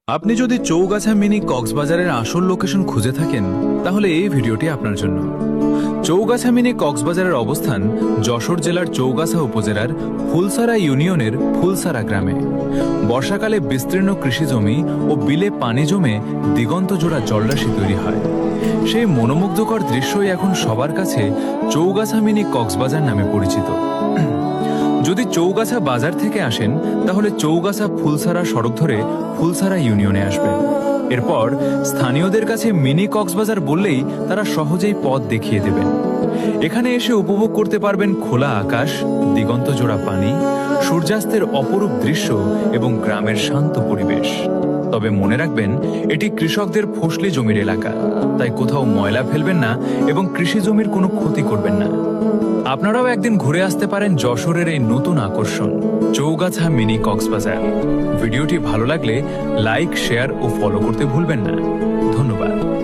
আপনি যদি চৌগাছা মিনি কক্সবাজারের আসল লোকেশন খুঁজে থাকেন তাহলে এই ভিডিওটি আপনার জন্য। চৌগাছা মিনি কক্সবাজারের অবস্থান যশোর জেলার চৌগাছা উপজেলার ফুলসারা ইউনিয়নের ফুলসারা গ্রামে। বর্ষাকালে বিস্তীর্ণ কৃষিজমি ও বিলে পানি জমে দিগন্ত জোড়া জলরাশি তৈরি হয়। সেই মনোমুগ্ধকর দৃশ্যই এখন সবার কাছে চৌগাছা মিনি কক্সবাজার নামে পরিচিত। যদি চৌগাছা বাজার থেকে আসেন তাহলে চৌগাছা ফুলসারা সড়ক ধরে ফুলসারা ইউনিয়নে আসবেন। এরপর স্থানীয়দের কাছে মিনি কক্সবাজার বললেই তারা সহজেই পথ দেখিয়ে দেবেন। এখানে এসে উপভোগ করতে পারবেন খোলা আকাশ, দিগন্ত জোড়া পানি, সূর্যাস্তের অপরূপ দৃশ্য এবং গ্রামের শান্ত পরিবেশ। তবে মনে রাখবেন, এটি কৃষকদের ফসলি জমির এলাকা, তাই কোথাও ময়লা ফেলবেন না এবং কৃষি জমির কোনো ক্ষতি করবেন না। আপনারাও একদিন ঘুরে আসতে পারেন যশোরের এই নতুন আকর্ষণ চৌগাছা মিনি কক্সবাজার। ভিডিওটি ভালো লাগলে লাইক, শেয়ার ও ফলো করতে ভুলবেন না। ধন্যবাদ।